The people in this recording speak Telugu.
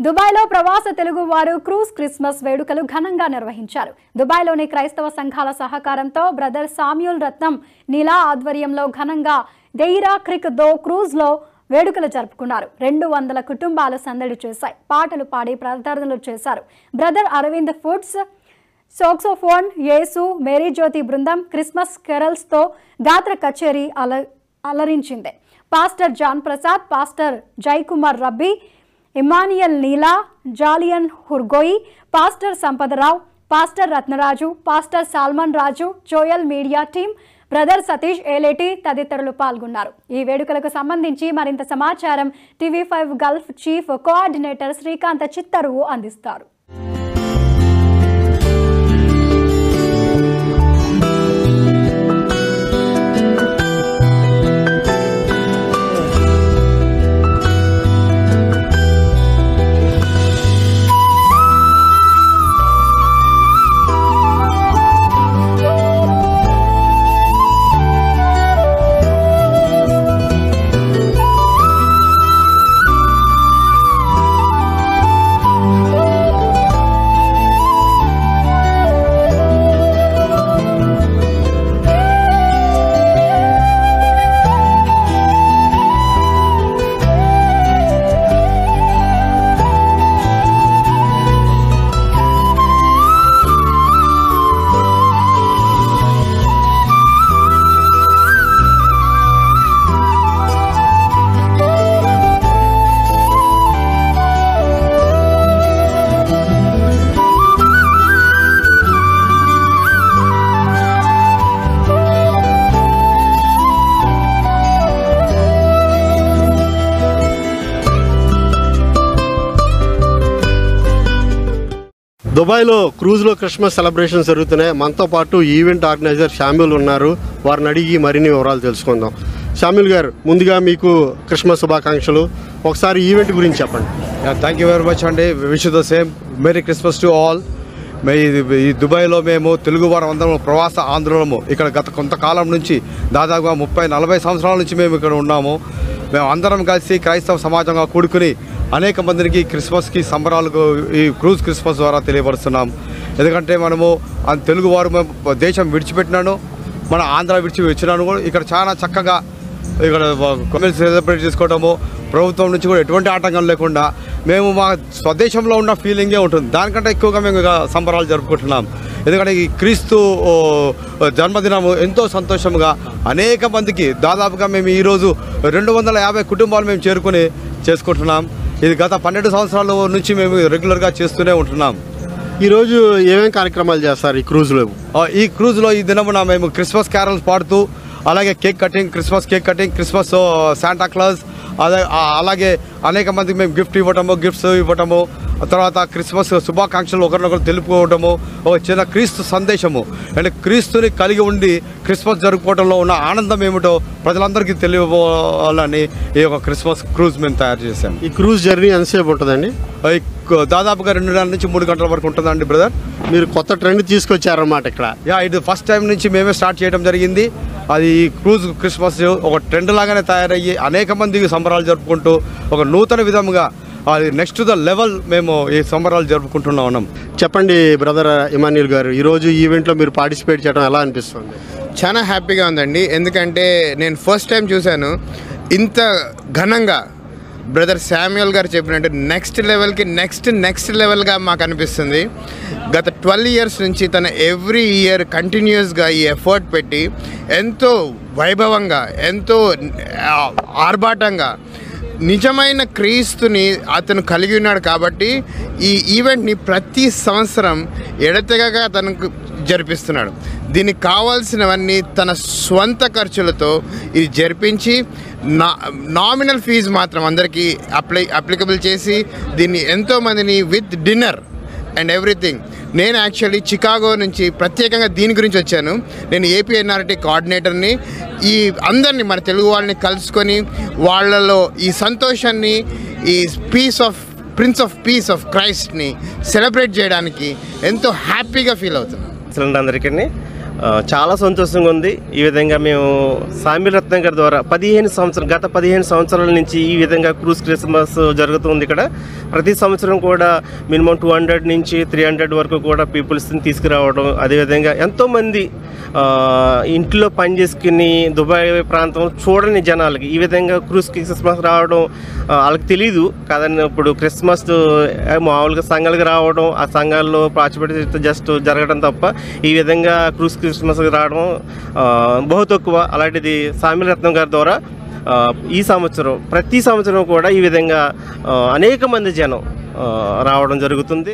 దుబాయ్లో ప్రవాస తెలుగువారు క్రూజ్ క్రిస్మస్ వేడుకలు ఘనంగా నిర్వహించారు. దుబాయ్లోని క్రైస్తవ సంఘాల సహకారంతో బ్రదర్ సామ్యూల్ రత్నం నీలా ఆధ్వర్యంలో ఘనంగా దెయిరా క్రిక్ దో క్రూజ్లో వేడుకలు జరుపుకున్నారు. 200 కుటుంబాలు సందడి చేశాయి. పాటలు పాడి ప్రార్థనలు చేశారు. Brother Arvind foods, saxophone, Yesu, Mary Jyoti బృందం క్రిస్మస్ కెరల్స్తో గాత్ర కచేరీ అలరించింది. Pastor John Prasad, pastor Jaikumar Rabbi, Immanuel Neela, జాలియన్ హుర్గోయి, pastor Sampadarao, pastor Ratnaraju, pastor Solomon Raju, Joel media team, brother Satish Eleti తదితరులు పాల్గొన్నారు. ఈ వేడుకలకు సంబంధించి మరింత సమాచారం TV5 Gulf chief coordinator Srikanth Chittaruvu అందిస్తారు. దుబాయ్లో క్రూజ్లో క్రిస్మస్ సెలబ్రేషన్స్ జరుగుతున్నాయి. మనతో పాటు ఈవెంట్ ఆర్గనైజర్ షామ్యూల్ ఉన్నారు. వారిని అడిగి మరిన్ని వివరాలు తెలుసుకుందాం. షామ్యూల్ గారు, ముందుగా మీకు క్రిస్మస్ శుభాకాంక్షలు. ఒకసారి ఈవెంట్ గురించి చెప్పండి. థ్యాంక్ యూ వెరీ మచ్ అండి. Wish the same merry Christmas to all. ఈ దుబాయ్లో మేము తెలుగు వారం అందరం ప్రవాస ఆంధ్రులము. ఇక్కడ గత కొంతకాలం నుంచి దాదాపుగా 30-40 సంవత్సరాల నుంచి మేము ఇక్కడ ఉన్నాము. మేము అందరం కలిసి క్రైస్తవ సమాజంగా కూడుకుని అనేక మందికి క్రిస్మస్కి సంబరాలకు ఈ క్రూజ్ క్రిస్మస్ ద్వారా తెలియపరుస్తున్నాం. ఎందుకంటే మనము తెలుగు వారు దేశం విడిచిపెట్టినాను, మన ఆంధ్ర వచ్చినాను కూడా ఇక్కడ చాలా చక్కగా ఇక్కడ సెలబ్రేట్ చేసుకోవడము, ప్రభుత్వం నుంచి కూడా ఎటువంటి ఆటంకం లేకుండా మేము మా స్వదేశంలో ఉన్న ఫీలింగే ఉంటుంది. దానికంటే ఎక్కువగా మేము సంబరాలు జరుపుకుంటున్నాం. ఎందుకంటే ఈ క్రీస్తు జన్మదినము ఎంతో సంతోషంగా అనేక మందికి దాదాపుగా మేము ఈరోజు 250 కుటుంబాలు మేము చేసుకుంటున్నాం. ఇది గత 12 సంవత్సరాల నుంచి మేము రెగ్యులర్గా చేస్తూనే ఉంటున్నాం. ఈరోజు ఏమేమి కార్యక్రమాలు చేస్తారు ఈ క్రూజ్లో? ఈ క్రూజ్లో ఈ దినమున మేము క్రిస్మస్ క్యారల్స్ పాడుతూ, అలాగే Christmas cake cutting, Christmas Santa Claus, అలాగే అనేక మందికి మేము గిఫ్ట్స్ ఇవ్వటము, తర్వాత క్రిస్మస్ శుభాకాంక్షలు ఒకరినొకరు తెలుపుకోవడము, ఒక చిన్న క్రీస్తు సందేశము అంటే క్రీస్తుని కలిగి ఉండి క్రిస్మస్ జరుపుకోవడంలో ఉన్న ఆనందం ఏమిటో ప్రజలందరికీ తెలియవాలని ఈ యొక్క క్రిస్మస్ క్రూజ్ మేము తయారు చేశాం. ఈ క్రూజ్ జర్నీ ఎంతసేపు ఉంటుందండి? దాదాపుగా 2 నుంచి 3 గంటల వరకు ఉంటుందండి బ్రదర్. మీరు కొత్త ట్రెండ్ తీసుకొచ్చారన్నమాట ఇక్కడ. ఇది ఫస్ట్ టైం నుంచి మేమే స్టార్ట్ చేయడం జరిగింది. అది క్రూజ్ క్రిస్మస్ ఒక ట్రెండ్ లాగానే తయారయ్యి అనేక మందికి సంబరాలు జరుపుకుంటూ ఒక నూతన విధంగా అది నెక్స్ట్ ద లెవెల్ మేము ఈ సంబరాలు జరుపుకుంటున్నా ఉన్నాం. చెప్పండి బ్రదర్ ఇమాన్యుల్ గారు, ఈరోజు ఈవెంట్లో మీరు పార్టిసిపేట్ చేయడం ఎలా అనిపిస్తుంది? చాలా హ్యాపీగా ఉందండి. ఎందుకంటే నేను ఫస్ట్ టైం చూశాను ఇంత ఘనంగా. బ్రదర్ శామ్యూల్ గారు చెప్పినట్టు నెక్స్ట్ లెవెల్గా మాకు అనిపిస్తుంది. గత 12 years నుంచి తన ఎవ్రీ ఇయర్ కంటిన్యూస్గా ఈ ఎఫర్ట్ పెట్టి ఎంతో వైభవంగా, ఎంతో ఆర్భాటంగా నిజమైన క్రీస్తుని అతను కలిగి ఉన్నాడు. కాబట్టి ఈ ఈవెంట్ని ప్రతి సంవత్సరం ఎడతెగగా తనకు జరిపిస్తున్నాడు. దీనికి కావాల్సినవన్నీ తన స్వంత ఖర్చులతో ఇది జరిపించి నామినల్ ఫీజు మాత్రం అందరికీ అప్లికబుల్ చేసి దీన్ని ఎంతోమందిని విత్ డిన్నర్ అండ్ ఎవ్రీథింగ్. నేను యాక్చువల్లీ చికాగో నుంచి ప్రత్యేకంగా దీని గురించి వచ్చాను. నేను APNRT కోఆర్డినేటర్ని. ఈ అందరినీ మన తెలుగు వాళ్ళని కలుసుకొని వాళ్ళలో ఈ సంతోషాన్ని, ఈ ప్రిన్స్ ఆఫ్ పీస్ ఆఫ్ క్రైస్ట్ని సెలబ్రేట్ చేయడానికి ఎంతో హ్యాపీగా ఫీల్ అవుతున్నాను. అందరికీ చాలా సంతోషంగా ఉంది. ఈ విధంగా మేము సామ్యూల్ రత్నం గారి ద్వారా గత 15 సంవత్సరాల నుంచి ఈ విధంగా క్రూజ్ క్రిస్మస్ జరుగుతుంది. ఇక్కడ ప్రతి సంవత్సరం కూడా మినిమం 200 నుంచి 300 వరకు కూడా పీపుల్స్ని తీసుకురావడం, అదేవిధంగా ఎంతోమంది ఇంట్లో పని చేసుకుని దుబాయ్ ప్రాంతం చూడని జనాలకి ఈ విధంగా క్రూజ్ క్రిస్మస్ రావడం వాళ్ళకి తెలీదు కదండి. ఇప్పుడు క్రిస్మస్ మామూలుగా సంఘాలకు రావడం, ఆ సంఘాల్లో పాచిపెట్టి జస్ట్ జరగడం తప్ప ఈ విధంగా క్రూజ్ క్రిస్మస్కి రావడం బహు తక్కువ. అలాంటిది సామ్యూల్ రత్నం గారి ద్వారా ఈ సంవత్సరం ప్రతి సంవత్సరం కూడా ఈ విధంగా అనేక మంది జనం రావడం జరుగుతుంది.